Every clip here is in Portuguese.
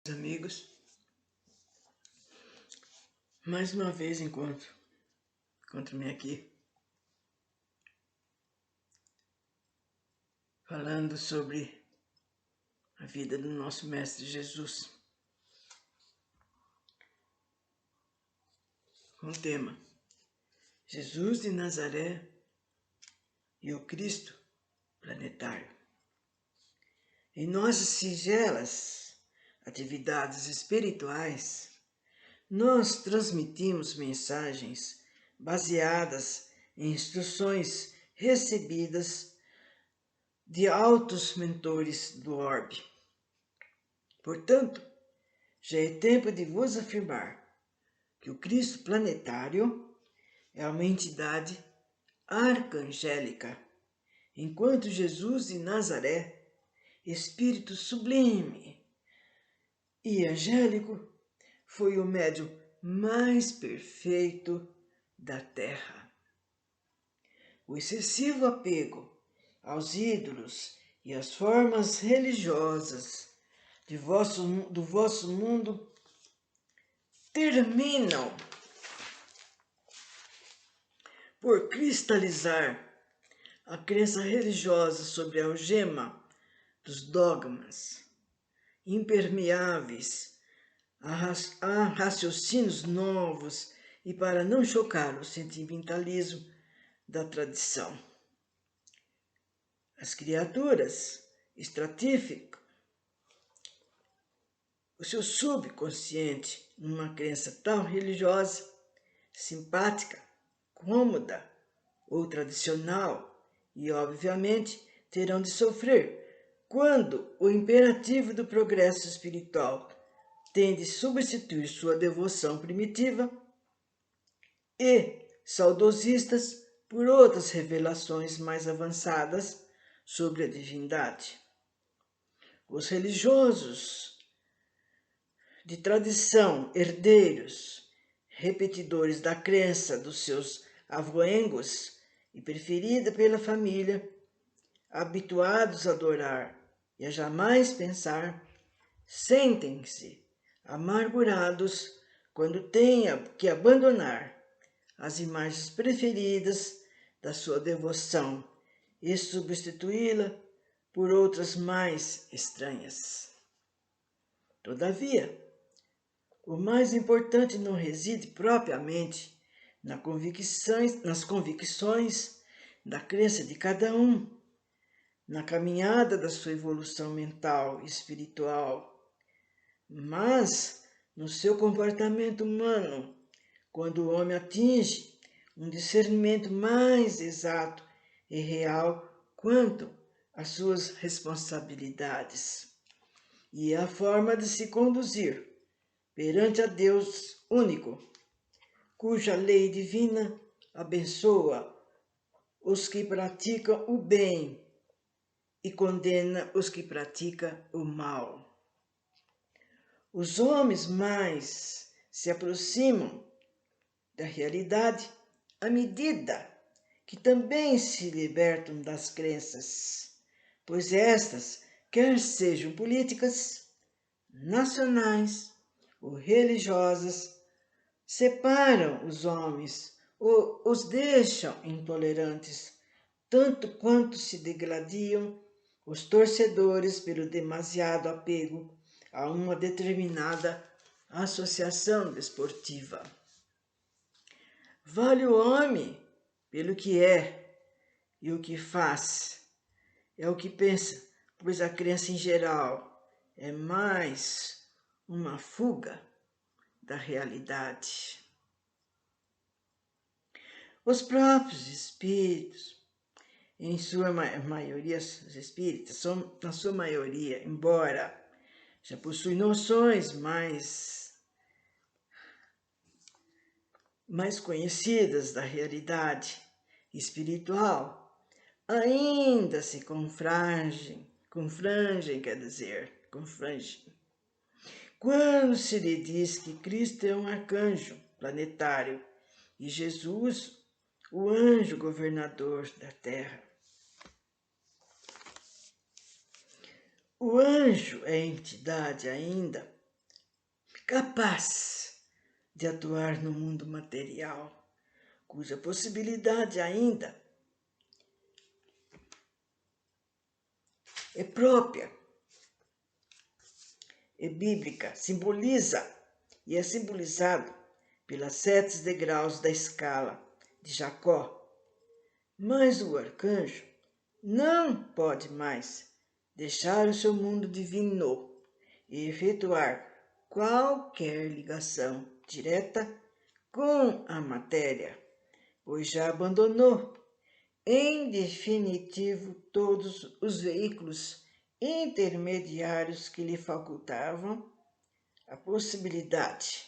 Amigos, mais uma vez encontro-me aqui falando sobre a vida do nosso Mestre Jesus, com o tema Jesus de Nazaré e o Cristo planetário. Em nossas singelas atividades espirituais, nós transmitimos mensagens baseadas em instruções recebidas de altos mentores do orbe. Portanto, já é tempo de vos afirmar que o Cristo planetário é uma entidade arcangélica, enquanto Jesus de Nazaré, espírito sublime e angélico, foi o médium mais perfeito da Terra. O excessivo apego aos ídolos e às formas religiosas do vosso mundo terminam por cristalizar a crença religiosa sobre a algema dos dogmas, impermeáveis a raciocínios novos e para não chocar o sentimentalismo da tradição. As criaturas estratíficas, o seu subconsciente, numa crença tão religiosa, simpática, cômoda ou tradicional, e obviamente terão de sofrer quando o imperativo do progresso espiritual tem de substituir sua devoção primitiva e saudosistas por outras revelações mais avançadas sobre a divindade. Os religiosos de tradição, herdeiros, repetidores da crença dos seus avoengos e preferida pela família, habituados a adorar e a jamais pensar, sentem-se amargurados quando tenha que abandonar as imagens preferidas da sua devoção e substituí-la por outras mais estranhas. Todavia, o mais importante não reside propriamente nas convicções da crença de cada um, na caminhada da sua evolução mental e espiritual, mas no seu comportamento humano, quando o homem atinge um discernimento mais exato e real quanto às suas responsabilidades e a forma de se conduzir perante a Deus único, cuja lei divina abençoa os que praticam o bem e condena os que praticam o mal. Os homens mais se aproximam da realidade à medida que também se libertam das crenças, pois estas, quer sejam políticas, nacionais ou religiosas, separam os homens ou os deixam intolerantes, tanto quanto se degladiam os torcedores pelo demasiado apego a uma determinada associação desportiva. Vale o homem pelo que é e o que faz, é o que pensa, pois a crença em geral é mais uma fuga da realidade. Os próprios espíritos, em sua maioria, os espíritas são, na sua maioria, embora já possuem noções mais conhecidas da realidade espiritual, ainda se confrangem quando se lhe diz que Cristo é um arcanjo planetário e Jesus, o anjo governador da Terra. O anjo é entidade ainda capaz de atuar no mundo material, cuja possibilidade ainda é própria, é bíblica, simboliza e é simbolizado pelas 7 degraus da escala de Jacó. Mas o arcanjo não pode mais deixar o seu mundo divino e efetuar qualquer ligação direta com a matéria, pois já abandonou, em definitivo, todos os veículos intermediários que lhe facultavam a possibilidade.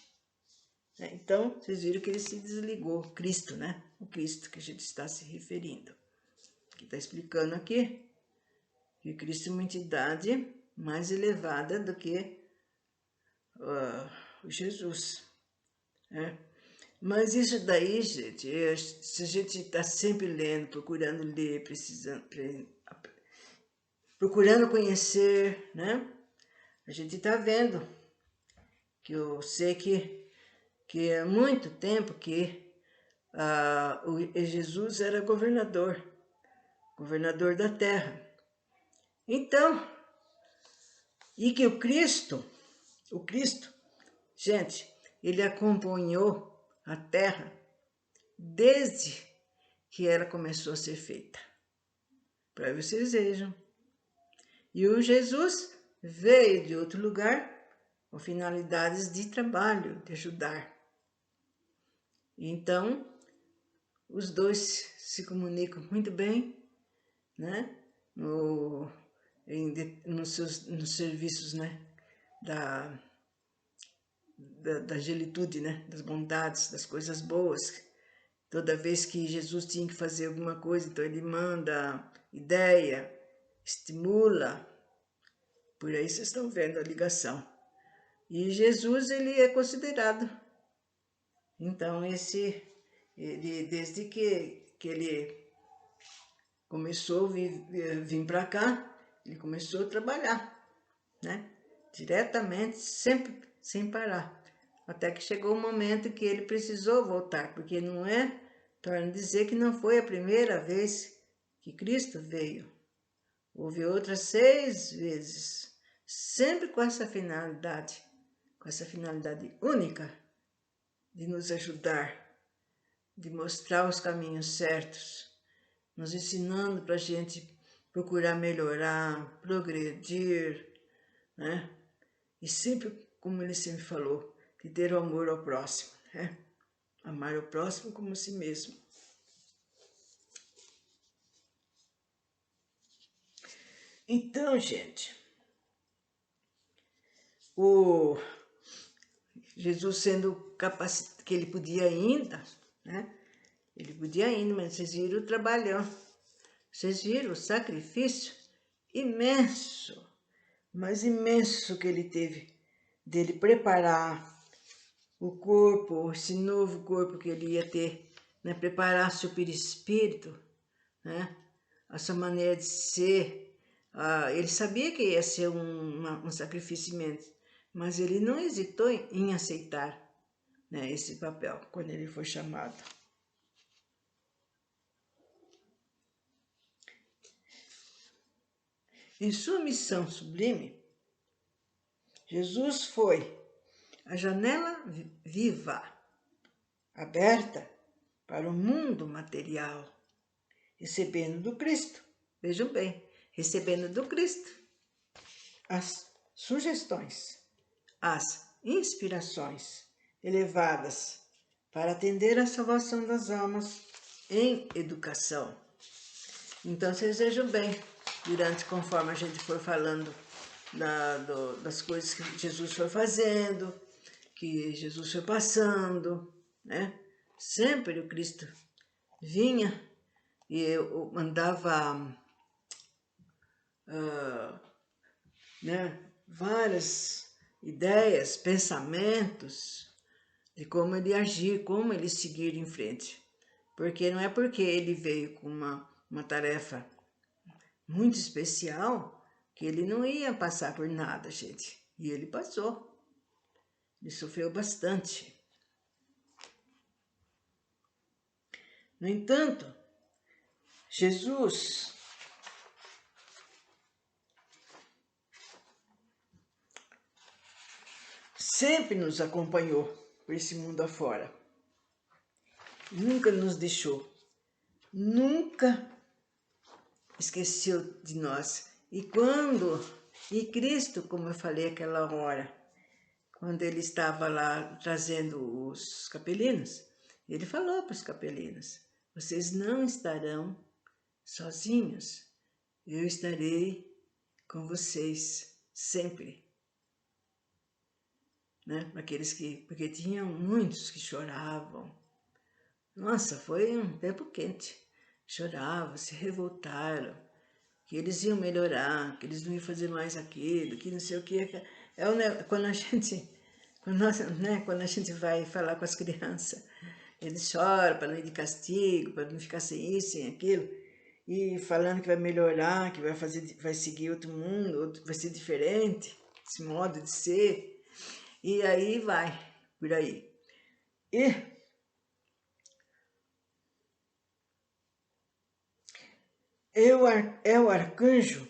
Então, vocês viram que ele se desligou, Cristo, né? O Cristo que a gente está se referindo. Que está explicando aqui que Cristo é uma entidade mais elevada do que Jesus, né? Mas isso daí, gente, se a gente está sempre lendo, procurando ler, procurando conhecer, né? A gente está vendo que eu sei que há muito tempo que Jesus era governador da terra. Então, e que o Cristo, gente, ele acompanhou a terra desde que ela começou a ser feita. Para vocês vejam. E o Jesus veio de outro lugar com finalidades de trabalho, de ajudar. Então, os dois se comunicam muito bem, né? Nos serviços, né? Da agilitude, né? Das bondades, das coisas boas. Toda vez que Jesus tinha que fazer alguma coisa, então ele manda ideia, estimula. Por aí vocês estão vendo a ligação. E Jesus, ele é considerado. Então, ele, desde que ele começou a vir para cá, ele começou a trabalhar, né? Diretamente, sempre sem parar. Até que chegou o momento que ele precisou voltar, porque não é, torna a dizer que não foi a primeira vez que Cristo veio. Houve outras 6 vezes, sempre com essa finalidade única de nos ajudar, de mostrar os caminhos certos, nos ensinando para a gente procurar melhorar, progredir, né? E sempre, como ele sempre falou, de ter o amor ao próximo, né? Amar o próximo como a si mesmo. Então, gente, o Jesus sendo capacitado, que ele podia ainda, né? Ele podia ainda, mas vocês viram o trabalhão. Vocês viram o sacrifício imenso, mas imenso que ele teve dele preparar o corpo, esse novo corpo que ele ia ter, né? Preparar seu perispírito, né? A sua maneira de ser. Ele sabia que ia ser um sacrifício imenso, mas ele não hesitou em aceitar, né, esse papel quando ele foi chamado. Em sua missão sublime, Jesus foi a janela viva, aberta para o mundo material, recebendo do Cristo, vejam bem, recebendo do Cristo as sugestões, as inspirações elevadas para atender à salvação das almas em educação. Então, vocês vejam bem, conforme a gente for falando das coisas que Jesus foi fazendo, que Jesus foi passando, né? Sempre o Cristo vinha e eu mandava né, várias ideias, pensamentos de como ele agir, como ele seguir em frente. Porque não é porque ele veio com uma tarefa muito especial que ele não ia passar por nada, gente. E ele passou. ele sofreu bastante. No entanto, Jesus sempre nos acompanhou por esse mundo afora. Nunca nos deixou. Nunca esqueceu de nós. E Cristo, como eu falei aquela hora, quando ele estava lá trazendo os capelinos, ele falou para os capelinos: vocês não estarão sozinhos, eu estarei com vocês sempre. Né? Porque tinham muitos que choravam. Nossa, foi um tempo quente. Choravam, se revoltaram, que eles iam melhorar, que eles não iam fazer mais aquilo, que não sei o que. Quando a gente vai falar com as crianças, eles choram para não ir de castigo, para não ficar sem isso, sem aquilo, e falando que vai melhorar, que vai seguir outro mundo, vai ser diferente, esse modo de ser, e aí vai, por aí. É o arcanjo,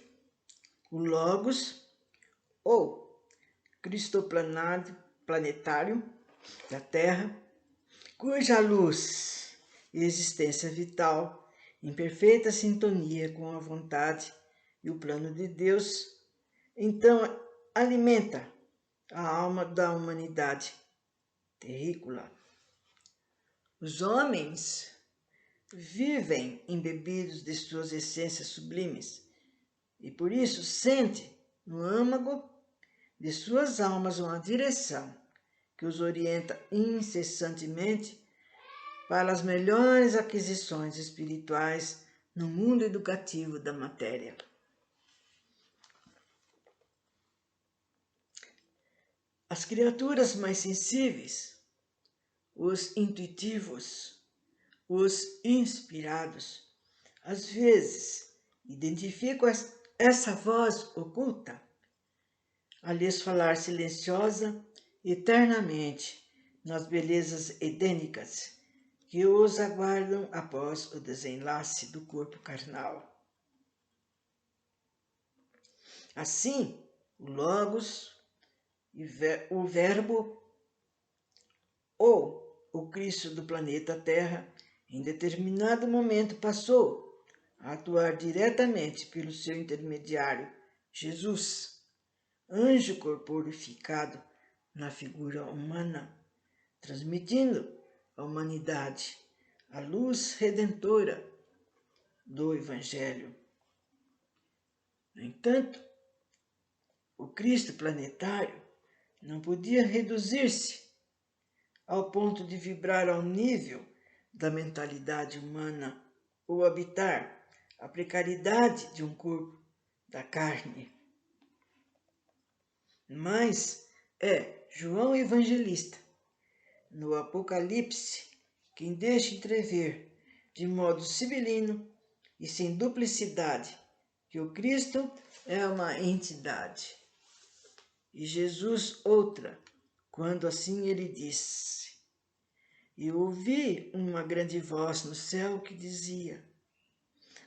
o Logos, ou Cristo planetário da Terra, cuja luz e existência vital, em perfeita sintonia com a vontade e o plano de Deus, então alimenta a alma da humanidade terrícola. Os homens vivem embebidos de suas essências sublimes e por isso sente no âmago de suas almas uma direção que os orienta incessantemente para as melhores aquisições espirituais no mundo educativo da matéria. As criaturas mais sensíveis, os intuitivos, os inspirados, às vezes identificam essa voz oculta a lhes falar silenciosa eternamente nas belezas edênicas que os aguardam após o desenlace do corpo carnal. Assim, o Logos, o Verbo ou o Cristo do planeta Terra, em determinado momento passou a atuar diretamente pelo seu intermediário, Jesus, anjo corporificado na figura humana, transmitindo à humanidade a luz redentora do Evangelho. No entanto, o Cristo planetário não podia reduzir-se ao ponto de vibrar ao nível da mentalidade humana ou habitar a precariedade de um corpo da carne. Mas é João Evangelista, no Apocalipse, quem deixa entrever de modo sibilino e sem duplicidade que o Cristo é uma entidade e Jesus outra, quando assim ele disse: e ouvi uma grande voz no céu que dizia: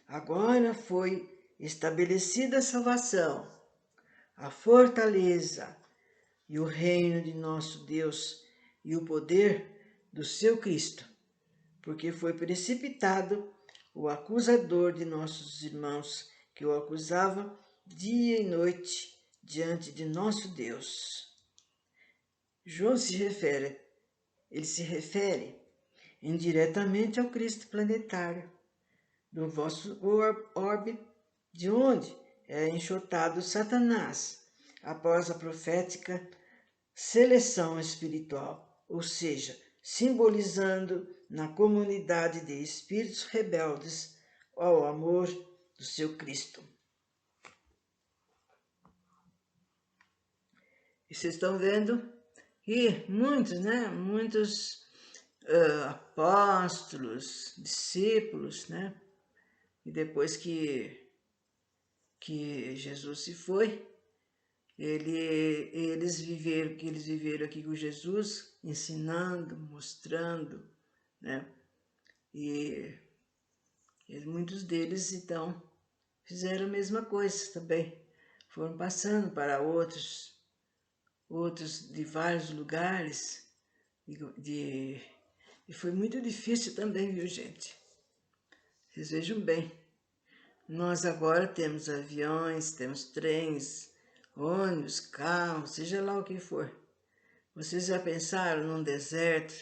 agora foi estabelecida a salvação, a fortaleza e o reino de nosso Deus e o poder do seu Cristo, porque foi precipitado o acusador de nossos irmãos, que o acusava dia e noite diante de nosso Deus. João se refere indiretamente ao Cristo planetário, do vosso orbe, de onde é enxotado Satanás, após a profética seleção espiritual, ou seja, simbolizando na comunidade de espíritos rebeldes ao amor do seu Cristo. E vocês estão vendo que muitos apóstolos, discípulos, e depois que Jesus se foi, eles viveram aqui com Jesus, ensinando, mostrando, né? E muitos deles, então, fizeram a mesma coisa também. Foram passando para outros de vários lugares, e foi muito difícil também, viu, gente? Vocês vejam bem, nós agora temos aviões, temos trens, ônibus, carros, seja lá o que for. Vocês já pensaram num deserto,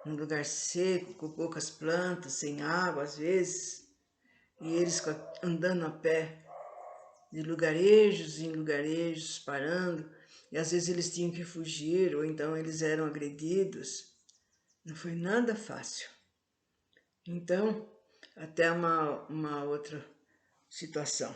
num lugar seco, com poucas plantas, sem água às vezes, e eles andando a pé, de lugarejos em lugarejos, parando, e às vezes eles tinham que fugir, ou então eles eram agredidos. Não foi nada fácil. Então, até uma outra situação.